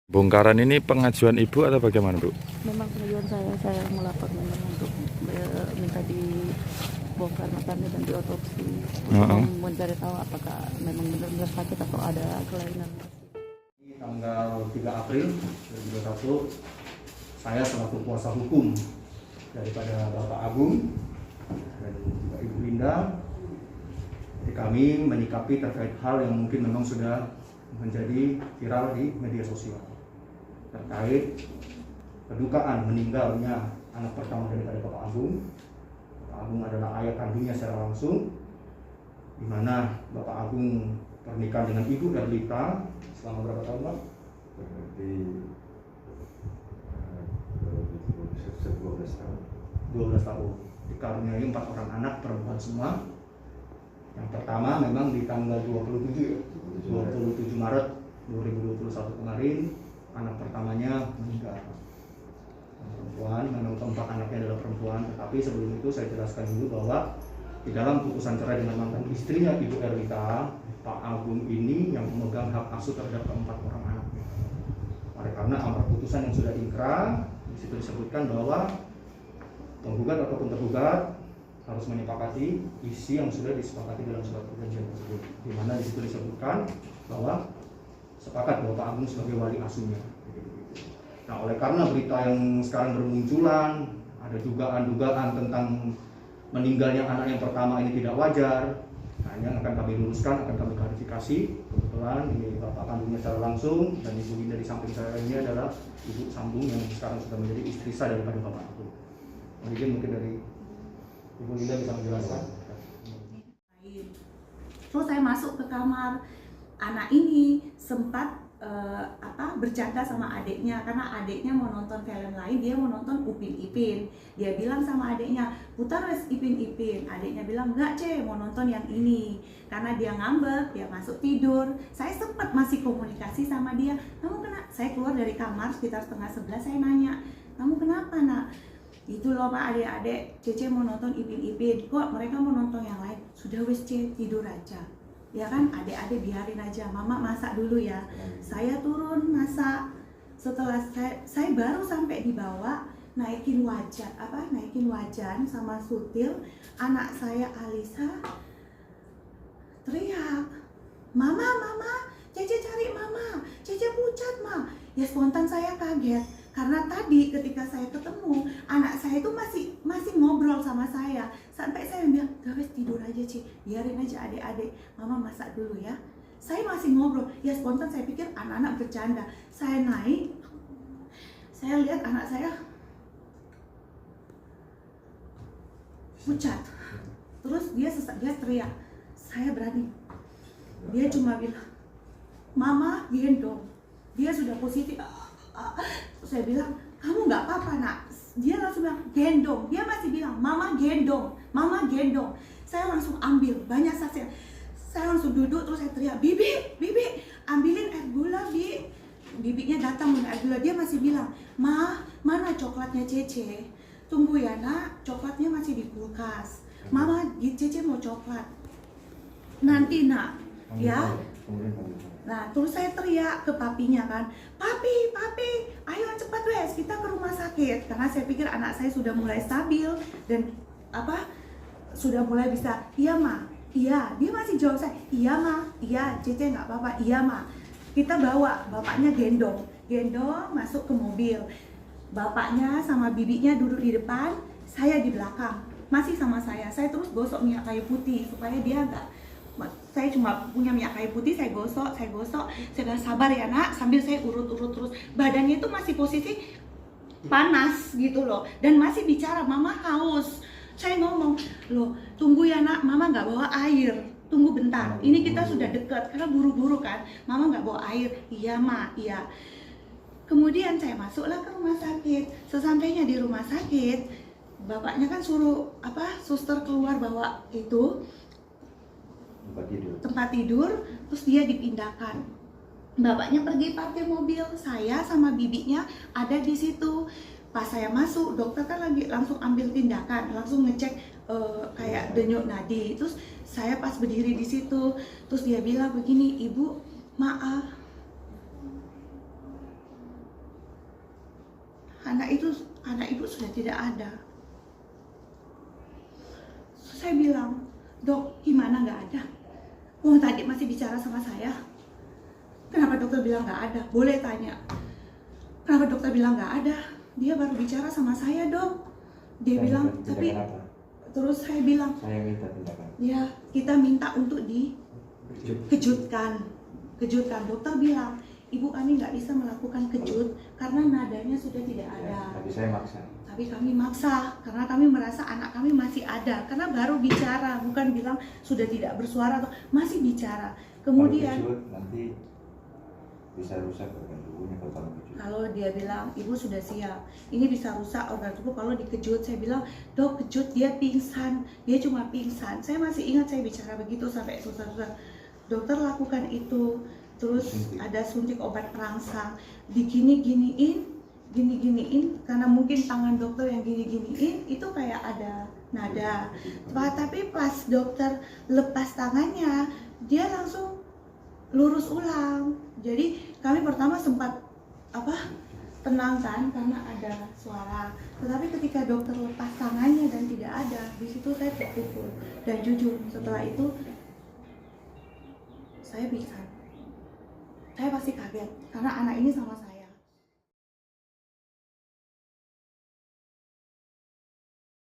Bongkaran ini pengajuan ibu atau bagaimana, Bu? Memang pengajuan saya melapor memang untuk minta dibongkar makamnya dan diotopsi untuk mencari tahu apakah memang benar-benar sakit atau ada kelainan. Tanggal 3 April 2021, saya selaku kuasa hukum daripada Bapak Agung dan juga Ibu Linda, kami menyikapi terkait hal yang mungkin memang sudah menjadi viral di media sosial terkait kedukaan meninggalnya anak pertama daripada Bapak Agung. Bapak Agung adalah ayah kandungnya secara langsung, di mana Bapak Agung pernikahan dengan Ibu Erlita selama berapa tahun, Pak? Berarti 12 tahun. 12 tahun. Dikaruniai 4 orang anak perempuan semua. Yang pertama memang di tanggal 27 Maret 2021 kemarin, anak pertamanya meninggal. Perempuan, memang keempat anaknya adalah perempuan. Tetapi sebelum itu saya jelaskan dulu bahwa di dalam putusan cerai dengan mantan istrinya Ibu Erlita, Pak Agung ini yang memegang hak asuh terhadap keempat orang anaknya. Oleh karena amar putusan yang sudah inkrah, di situ disebutkan bahwa penggugat ataupun tergugat harus menyepakati isi yang sudah disepakati dalam surat perjanjian tersebut, di mana di situ disebutkan bahwa sepakat bahwa Pak Agung sebagai wali asuhnya. Nah, oleh karena berita yang sekarang bermunculan, ada dugaan-dugaan tentang meninggalnya anak yang pertama ini tidak wajar. Nah, ini yang akan kami luruskan, akan kami klarifikasi. Kebetulan ini Bapak kandungnya secara langsung, dan Ibu Linda di samping saya ini adalah Ibu Sambung yang sekarang sudah menjadi istri sah daripada Bapak Agung. Mungkin dari Ibu Linda bisa menjelaskan. Terus saya masuk ke kamar, anak ini sempat bercanda sama adiknya karena adiknya mau nonton film lain, dia mau nonton Upin Ipin. Dia bilang sama adiknya, putar wes Ipin Ipin. Adiknya bilang, enggak Ce, mau nonton yang ini. Karena dia ngambek, dia masuk tidur. Saya sempat masih komunikasi sama dia. Kamu kenapa? Saya keluar dari kamar sekitar 10:30, saya nanya, kamu kenapa nak? Itu loh Pak, adik-adik, Cece mau nonton Ipin Ipin. Kok mereka mau nonton yang lain? Sudah wes Ce, tidur aja. Ya kan, adik-adik biarin aja, mama masak dulu ya. Saya turun masak. Setelah saya baru sampai di bawah, naikin wajan sama Sutil. Anak saya Alisa teriak, mama, Cece cari mama, Cece pucat ma. Ya spontan saya kaget. Karena tadi ketika saya ketemu, anak saya itu masih ngobrol sama saya. Sampai saya bilang, udah wes tidur aja Ci, biarin aja adik-adik, mama masak dulu ya. Saya masih ngobrol, ya spontan saya pikir anak-anak bercanda. Saya naik, saya lihat anak saya pucat. Terus dia teriak, saya berani. Dia cuma bilang, mama gendong. Dia sudah positif. Saya bilang, kamu nggak apa-apa nak. Dia langsung bilang, gendong. Dia masih bilang, mama gendong, mama gendong. Saya langsung ambil, banyak saksi. Saya langsung duduk, terus saya teriak, bibi, ambilin air gula, bi. Bibinya datang minum air gula. Dia masih bilang, ma, mana coklatnya Cece? Tunggu ya nak, coklatnya masih di kulkas. Mama, Cece mau coklat. Nanti nak, ya. Nah, terus saya teriak ke papinya kan, papi, ayo cepat wes, kita ke rumah sakit. Karena saya pikir anak saya sudah mulai stabil dan sudah mulai bisa, iya ma, iya. Dia masih jawab saya, iya ma, iya, Cece nggak apa-apa, iya ma. Kita bawa, bapaknya gendong masuk ke mobil. Bapaknya sama bibinya duduk di depan, saya di belakang, masih sama saya. Saya terus gosok minyak kayu putih supaya dia nggak. Saya cuma punya minyak kayu putih, saya gosok. Saya bilang, sabar ya nak, sambil saya urut terus. Badannya itu masih posisi panas gitu loh, dan masih bicara, mama haus. Saya ngomong, loh tunggu ya nak, mama nggak bawa air, tunggu bentar, ini kita sudah deket, karena buru-buru kan, mama nggak bawa air. Iya ma, iya. Kemudian saya masuklah ke rumah sakit. Sesampainya di rumah sakit, bapaknya kan suruh suster keluar bawa itu tempat tidur, terus dia dipindahkan. Bapaknya pergi parkir mobil, saya sama bibinya ada di situ. Pas saya masuk, dokter kan lagi langsung ambil tindakan, langsung ngecek kayak denyut nadi. Terus saya pas berdiri di situ, terus dia bilang begini, ibu maaf, anak ibu sudah tidak ada. Saya bilang, dok, gimana nggak ada? Oh, tadi masih bicara sama saya. Kenapa dokter bilang nggak ada? Boleh tanya. Kenapa dokter bilang nggak ada? Dia baru bicara sama saya, dok. Dia bilang, tapi terus saya bilang, saya minta tindakan. ya kita minta untuk dikejutkan. Dokter bilang, ibu kami nggak bisa melakukan kejut karena nadanya sudah tidak ada. Tapi saya maksa. Tapi kami maksa karena kami merasa anak kami masih ada, karena baru bicara, bukan bilang sudah tidak bersuara atau masih bicara. Kemudian kalau kejut, nanti bisa rusak organ tubuhnya kalau kejut. kalau dia bilang ibu sudah siap, ini bisa rusak organ tubuh kalau dikejut. Saya bilang, dok, kejut, dia pingsan, dia cuma pingsan. Saya masih ingat saya bicara begitu sampai susah-susah. Dokter lakukan itu, terus ada suntik obat perangsang, digini-giniin karena mungkin tangan dokter yang gini-giniin itu kayak ada nada. Tapi pas dokter lepas tangannya, dia langsung lurus ulang. Jadi kami pertama sempat tenang kan karena ada suara. Tetapi ketika dokter lepas tangannya dan tidak ada, di situ saya terpukul. Dan jujur setelah itu saya pingsan. Saya pasti kaget karena anak ini sama saya.